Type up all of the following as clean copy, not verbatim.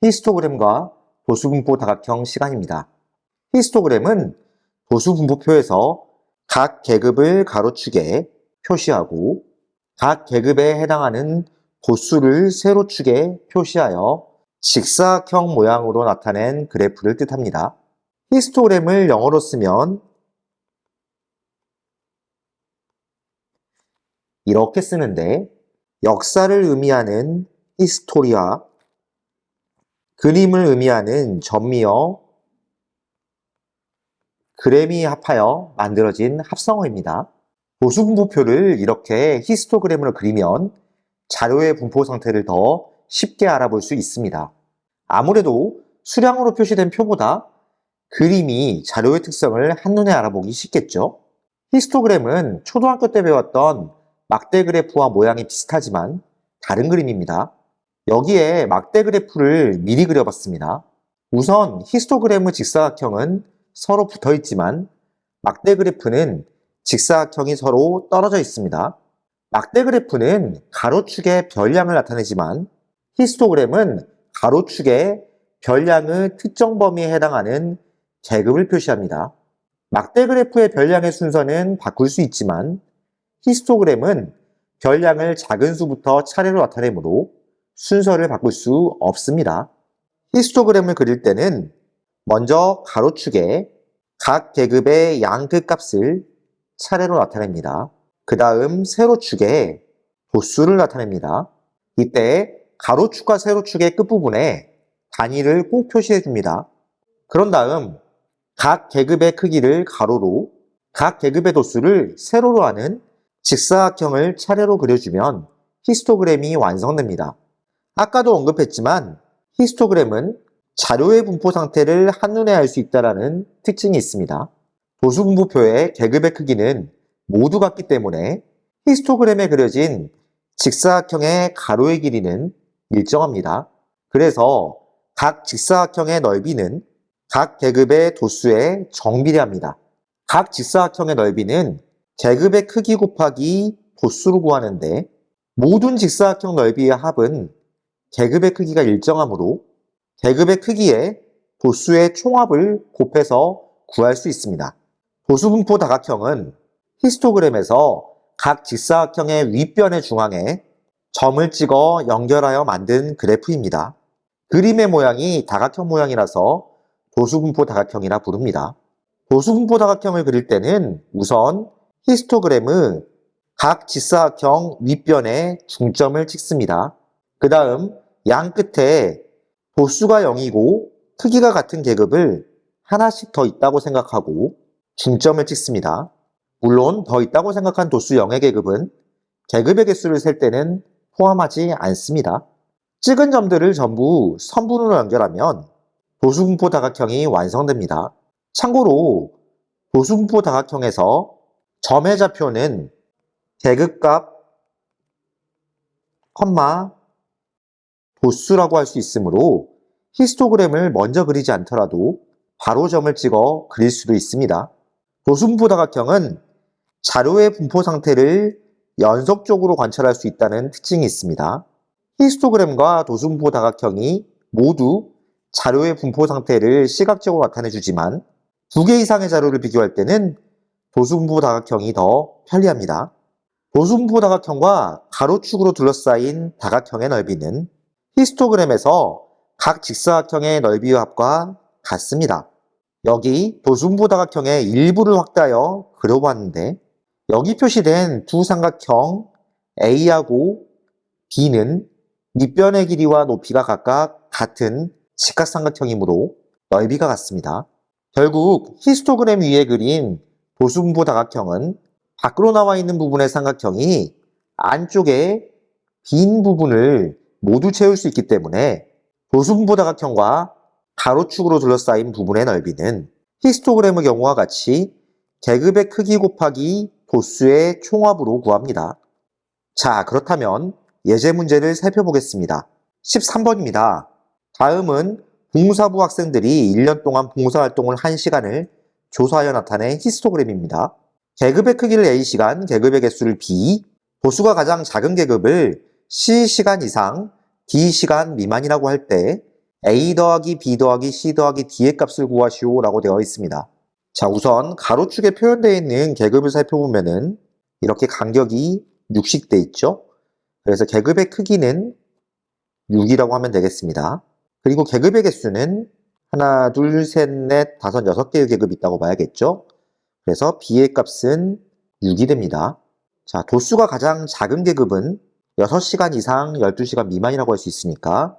히스토그램과 도수분포 다각형 시간입니다. 히스토그램은 도수분포표에서 각 계급을 가로축에 표시하고 각 계급에 해당하는 도수를 세로축에 표시하여 직사각형 모양으로 나타낸 그래프를 뜻합니다. 히스토그램을 영어로 쓰면 이렇게 쓰는데, 역사를 의미하는 히스토리와 그림을 의미하는 전미어 그램이 합하여 만들어진 합성어입니다. 도수분포표를 이렇게 히스토그램으로 그리면 자료의 분포 상태를 더 쉽게 알아볼 수 있습니다. 아무래도 수량으로 표시된 표보다 그림이 자료의 특성을 한눈에 알아보기 쉽겠죠? 히스토그램은 초등학교 때 배웠던 막대 그래프와 모양이 비슷하지만 다른 그림입니다. 여기에 막대 그래프를 미리 그려봤습니다. 우선 히스토그램의 직사각형은 서로 붙어 있지만 막대 그래프는 직사각형이 서로 떨어져 있습니다. 막대 그래프는 가로축의 별량을 나타내지만 히스토그램은 가로축의 별량의 특정 범위에 해당하는 계급을 표시합니다. 막대 그래프의 별량의 순서는 바꿀 수 있지만 히스토그램은 별량을 작은 수부터 차례로 나타내므로 순서를 바꿀 수 없습니다. 히스토그램을 그릴 때는 먼저 가로축에 각 계급의 양끝 값을 차례로 나타냅니다. 그 다음 세로축에 도수를 나타냅니다. 이때 가로축과 세로축의 끝부분에 단위를 꼭 표시해 줍니다. 그런 다음 각 계급의 크기를 가로로, 각 계급의 도수를 세로로 하는 직사각형을 차례로 그려주면 히스토그램이 완성됩니다. 아까도 언급했지만 히스토그램은 자료의 분포 상태를 한눈에 알 수 있다는 특징이 있습니다. 도수분포표의 계급의 크기는 모두 같기 때문에 히스토그램에 그려진 직사각형의 가로의 길이는 일정합니다. 그래서 각 직사각형의 넓이는 각 계급의 도수에 정비례합니다. 각 직사각형의 넓이는 계급의 크기 곱하기 도수로 구하는데 모든 직사각형 넓이의 합은 계급의 크기가 일정하므로 계급의 크기에 도수의 총합을 곱해서 구할 수 있습니다. 도수분포 다각형은 히스토그램에서 각 직사각형의 윗변의 중앙에 점을 찍어 연결하여 만든 그래프입니다. 그림의 모양이 다각형 모양이라서 도수분포 다각형이라 부릅니다. 도수분포 다각형을 그릴 때는 우선 히스토그램의 각 직사각형 윗변에 중점을 찍습니다. 그 다음 양 끝에 도수가 0이고 크기가 같은 계급을 하나씩 더 있다고 생각하고 중점을 찍습니다. 물론 더 있다고 생각한 도수 0의 계급은 계급의 개수를 셀 때는 포함하지 않습니다. 찍은 점들을 전부 선분으로 연결하면 도수분포 다각형이 완성됩니다. 참고로 도수분포 다각형에서 점의 좌표는 계급값, 도수라고 할 수 있으므로 히스토그램을 먼저 그리지 않더라도 바로 점을 찍어 그릴 수도 있습니다. 도수분포 다각형은 자료의 분포 상태를 연속적으로 관찰할 수 있다는 특징이 있습니다. 히스토그램과 도수분포 다각형이 모두 자료의 분포 상태를 시각적으로 나타내 주지만 두 개 이상의 자료를 비교할 때는 도수분포 다각형이 더 편리합니다. 도수분포 다각형과 가로축으로 둘러싸인 다각형의 넓이는 히스토그램에서 각 직사각형의 넓이의 합과 같습니다. 여기 도수분포 다각형의 일부를 확대하여 그려봤는데 여기 표시된 두 삼각형 A하고 B는 밑변의 길이와 높이가 각각 같은 직각삼각형이므로 넓이가 같습니다. 결국 히스토그램 위에 그린 도수분포 다각형은 밖으로 나와 있는 부분의 삼각형이 안쪽에 빈 부분을 모두 채울 수 있기 때문에 도수분포 다각형과 가로축으로 둘러싸인 부분의 넓이는 히스토그램의 경우와 같이 계급의 크기 곱하기 도수의 총합으로 구합니다. 자, 그렇다면 예제 문제를 살펴보겠습니다. 13번입니다. 다음은 공사부 학생들이 1년 동안 봉사활동을 한 시간을 조사하여 나타낸 히스토그램입니다. 계급의 크기를 A시간, 계급의 개수를 B, 도수가 가장 작은 계급을 C시간 이상, D시간 미만이라고 할 때 A 더하기 B 더하기 C 더하기 D의 값을 구하시오 라고 되어 있습니다. 자, 우선 가로축에 표현되어 있는 계급을 살펴보면은 이렇게 간격이 6씩 돼 있죠. 그래서 계급의 크기는 6이라고 하면 되겠습니다. 그리고 계급의 개수는 하나, 둘, 셋, 넷, 다섯, 6개의 계급이 있다고 봐야겠죠. 그래서 B의 값은 6이 됩니다. 자, 도수가 가장 작은 계급은 6시간 이상 12시간 미만이라고 할 수 있으니까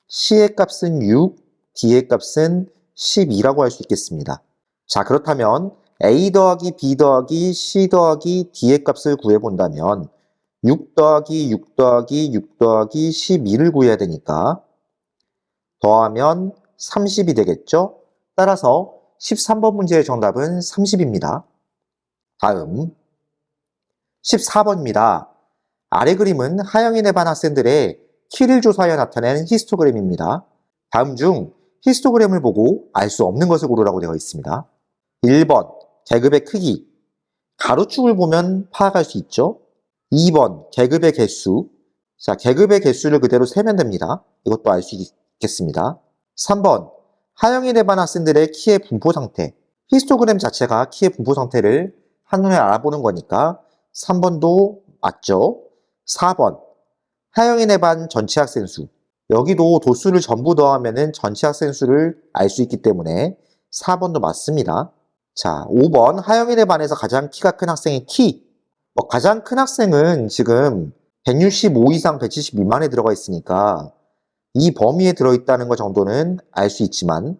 C의 값은 6, D의 값은 12라고 할 수 있겠습니다. 자, 그렇다면 A 더하기 B 더하기 C 더하기 D의 값을 구해본다면 6 더하기 6 더하기 6 더하기 12를 구해야 되니까 더하면 30이 되겠죠? 따라서 13번 문제의 정답은 30입니다. 다음 14번입니다. 아래 그림은 하영인에 반 학생들의 키를 조사하여 나타낸 히스토그램입니다. 다음 중 히스토그램을 보고 알 수 없는 것을 고르라고 되어 있습니다. 1번 계급의 크기, 가로축을 보면 파악할 수 있죠. 2번 계급의 개수, 자 계급의 개수를 그대로 세면 됩니다. 이것도 알 수 있겠습니다. 3번 하영인에 반 학생들의 키의 분포 상태, 히스토그램 자체가 키의 분포 상태를 한눈에 알아보는 거니까 3번도 맞죠. 4번 하영인의 반 전체 학생 수, 여기도 도수를 전부 더하면 전체 학생 수를 알 수 있기 때문에 4번도 맞습니다. 자, 5번 하영인의 반에서 가장 키가 큰 학생의 키, 가장 큰 학생은 지금 165 이상 170 미만에 들어가 있으니까 이 범위에 들어있다는 것 정도는 알 수 있지만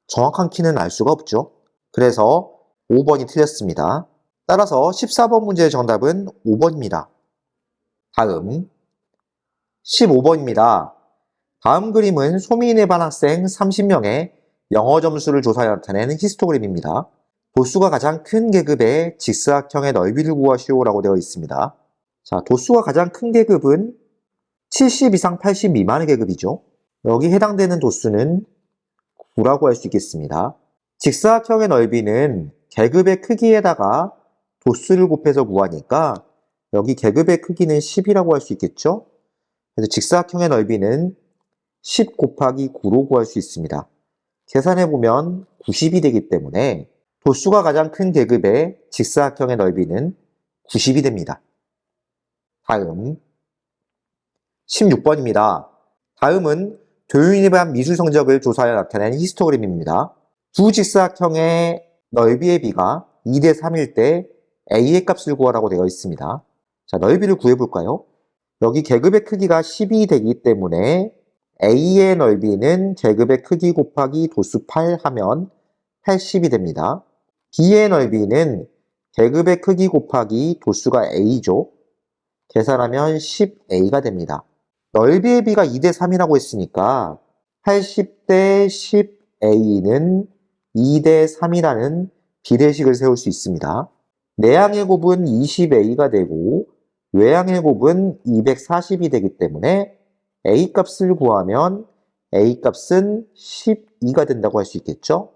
정확한 키는 알 수가 없죠. 그래서 5번이 틀렸습니다. 따라서 14번 문제의 정답은 5번입니다. 다음 15번입니다. 다음 그림은 소미인의 반 학생 30명의 영어 점수를 조사해 나타내는 히스토그램입니다. 도수가 가장 큰 계급의 직사각형의 넓이를 구하시오 라고 되어 있습니다. 자, 도수가 가장 큰 계급은 70 이상 80 미만의 계급이죠. 여기 해당되는 도수는 9라고 할 수 있겠습니다. 직사각형의 넓이는 계급의 크기에다가 도수를 곱해서 구하니까 여기 계급의 크기는 10이라고 할 수 있겠죠. 그래서 직사각형의 넓이는 10 곱하기 9로 구할 수 있습니다. 계산해보면 90이 되기 때문에 도수가 가장 큰 계급의 직사각형의 넓이는 90이 됩니다. 다음 16번입니다. 다음은 교육인에 대한 미술 성적을 조사하여 나타낸 히스토그램입니다. 두 직사각형의 넓이의 비가 2대 3일 때 A의 값을 구하라고 되어 있습니다. 자, 넓이를 구해볼까요? 여기 계급의 크기가 10이 되기 때문에 A의 넓이는 계급의 크기 곱하기 도수 8 하면 80이 됩니다. B의 넓이는 계급의 크기 곱하기 도수가 A죠. 계산하면 10A가 됩니다. 넓이의 비가 2대 3이라고 했으니까 80대 10A는 2대 3이라는 비례식을 세울 수 있습니다. 내항의 곱은 20A가 되고 외항의 곱은 240이 되기 때문에 A 값을 구하면 A 값은 12가 된다고 할 수 있겠죠?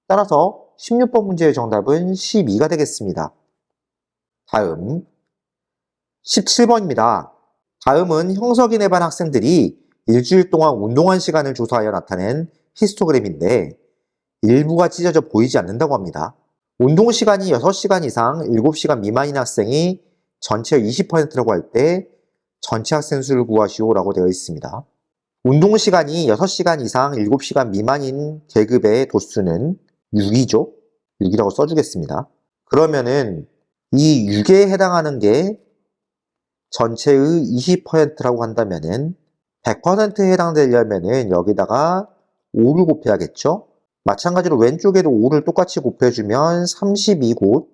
따라서 16번 문제의 정답은 12가 되겠습니다. 다음 17번입니다. 다음은 형석인의 반 학생들이 일주일 동안 운동한 시간을 조사하여 나타낸 히스토그램인데 일부가 찢어져 보이지 않는다고 합니다. 운동 시간이 6시간 이상 7시간 미만인 학생이 전체 20%라고 할 때 전체 학생 수를 구하시오 라고 되어 있습니다. 운동 시간이 6시간 이상 7시간 미만인 계급의 도수는 6이죠. 6이라고 써주겠습니다. 그러면은 이 6에 해당하는 게 전체의 20%라고 한다면은 100%에 해당되려면은 여기다가 5를 곱해야겠죠? 마찬가지로 왼쪽에도 5를 똑같이 곱해주면 32곧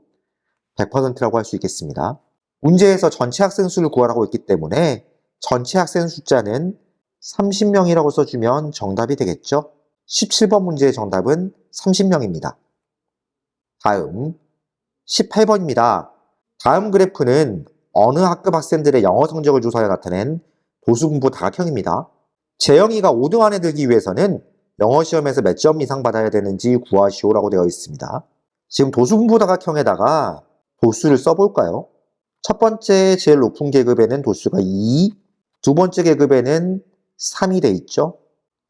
100%라고 할 수 있겠습니다. 문제에서 전체 학생 수를 구하라고 했기 때문에 전체 학생 숫자는 30명이라고 써주면 정답이 되겠죠? 17번 문제의 정답은 30명입니다. 다음 18번입니다. 다음 그래프는 어느 학급 학생들의 영어 성적을 조사해 나타낸 도수분포 다각형입니다. 재영이가 5등 안에 들기 위해서는 영어 시험에서 몇 점 이상 받아야 되는지 구하시오라고 되어 있습니다. 지금 도수분포 다각형에다가 도수를 써볼까요? 첫 번째 제일 높은 계급에는 도수가 2, 두 번째 계급에는 3이 돼 있죠.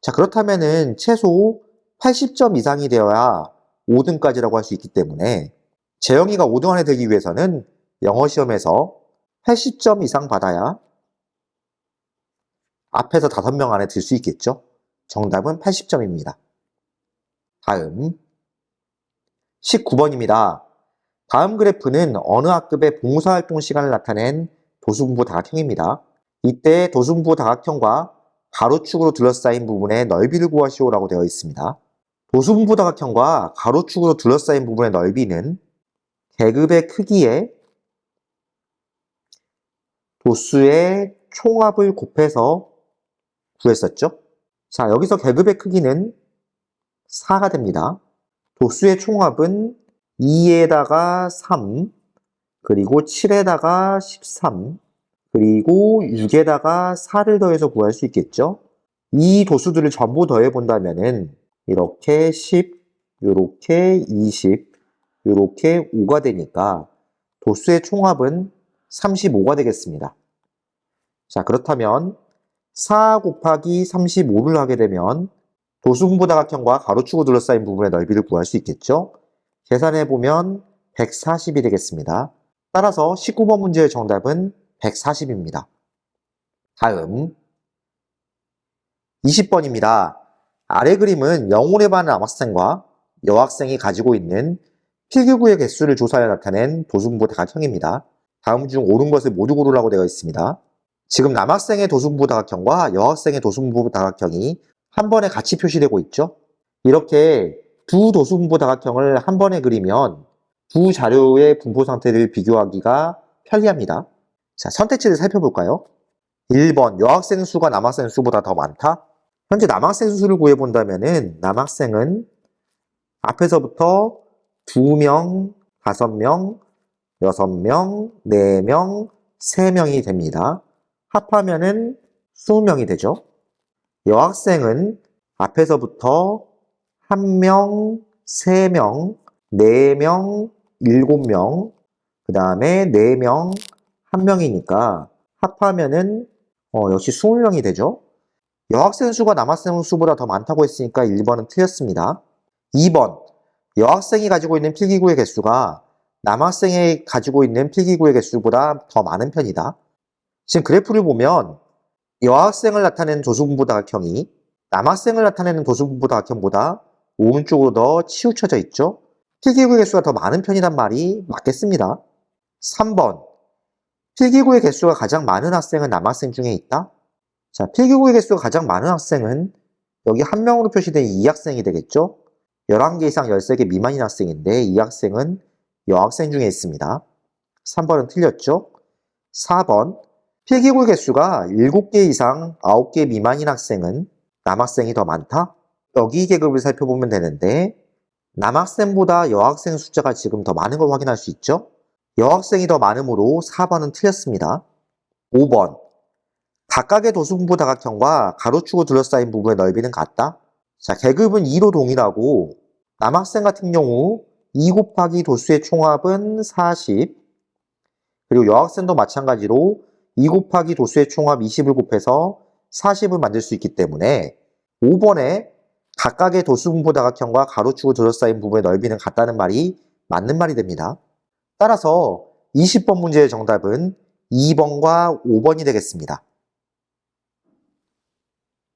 자, 그렇다면은 최소 80점 이상이 되어야 5등까지라고 할 수 있기 때문에 재영이가 5등 안에 들기 위해서는 영어 시험에서 80점 이상 받아야 앞에서 5명 안에 들 수 있겠죠? 정답은 80점입니다. 다음 19번입니다. 다음 그래프는 어느 학급의 봉사활동 시간을 나타낸 도수분포 다각형입니다. 이때 도수분포 다각형과 가로축으로 둘러싸인 부분의 넓이를 구하시오라고 되어 있습니다. 도수분포 다각형과 가로축으로 둘러싸인 부분의 넓이는 계급의 크기에 도수의 총합을 곱해서 구했었죠. 자, 여기서 계급의 크기는 4가 됩니다. 도수의 총합은 2에다가 3, 그리고 7에다가 13, 그리고 6에다가 4를 더해서 구할 수 있겠죠. 이 도수들을 전부 더해 본다면은 이렇게 10, 이렇게 20, 이렇게 5가 되니까 도수의 총합은 35가 되겠습니다. 자, 그렇다면 4 곱하기 35를 하게 되면 도수분포 다각형과 가로축으로 둘러싸인 부분의 넓이를 구할 수 있겠죠. 계산해보면 140이 되겠습니다. 따라서 19번 문제의 정답은 140입니다. 다음 20번입니다. 아래 그림은 영혼에 반한 남학생과 여학생이 가지고 있는 필기구의 개수를 조사하여 나타낸 도수분포 다각형입니다. 다음 중 옳은 것을 모두 고르라고 되어 있습니다. 지금 남학생의 도수분포 다각형과 여학생의 도수분포 다각형이 한 번에 같이 표시되고 있죠. 이렇게 두 도수분포 다각형을 한 번에 그리면 두 자료의 분포 상태를 비교하기가 편리합니다. 자, 선택지를 살펴볼까요? 1번, 여학생 수가 남학생 수보다 더 많다. 현재 남학생 수를 구해본다면은 남학생은 앞에서부터 2명, 5명, 6명, 4명, 3명이 됩니다. 합하면은 20명이 되죠. 여학생은 앞에서부터 1명, 3명, 4명, 7명, 그 다음에 4명, 1명이니까 합하면은 역시 20명이 되죠. 여학생 수가 남학생 수보다 더 많다고 했으니까 1번은 틀렸습니다. 2번, 여학생이 가지고 있는 필기구의 개수가 남학생이 가지고 있는 필기구의 개수보다 더 많은 편이다. 지금 그래프를 보면 여학생을 나타내는 도수분포 다각형이 남학생을 나타내는 도수분포 다각형보다 오른쪽으로 더 치우쳐져 있죠. 필기구의 개수가 더 많은 편이란 말이 맞겠습니다. 3번, 필기구의 개수가 가장 많은 학생은 남학생 중에 있다? 자, 필기구의 개수가 가장 많은 학생은 여기 한 명으로 표시된 이 학생이 되겠죠? 11개 이상 13개 미만인 학생인데 이 학생은 여학생 중에 있습니다. 3번은 틀렸죠? 4번, 필기구의 개수가 7개 이상 9개 미만인 학생은 남학생이 더 많다? 여기 계급을 살펴보면 되는데 남학생보다 여학생 숫자가 지금 더 많은 걸 확인할 수 있죠? 여학생이 더 많으므로 4번은 틀렸습니다. 5번, 각각의 도수분포 다각형과 가로축으로 둘러싸인 부분의 넓이는 같다? 자, 계급은 2로 동일하고 남학생 같은 경우 2 곱하기 도수의 총합은 40, 그리고 여학생도 마찬가지로 2 곱하기 도수의 총합 20을 곱해서 40을 만들 수 있기 때문에 5번에 각각의 도수분포 다각형과 가로축으로 둘러싸인 부분의 넓이는 같다는 말이 맞는 말이 됩니다. 따라서 20번 문제의 정답은 2번과 5번이 되겠습니다.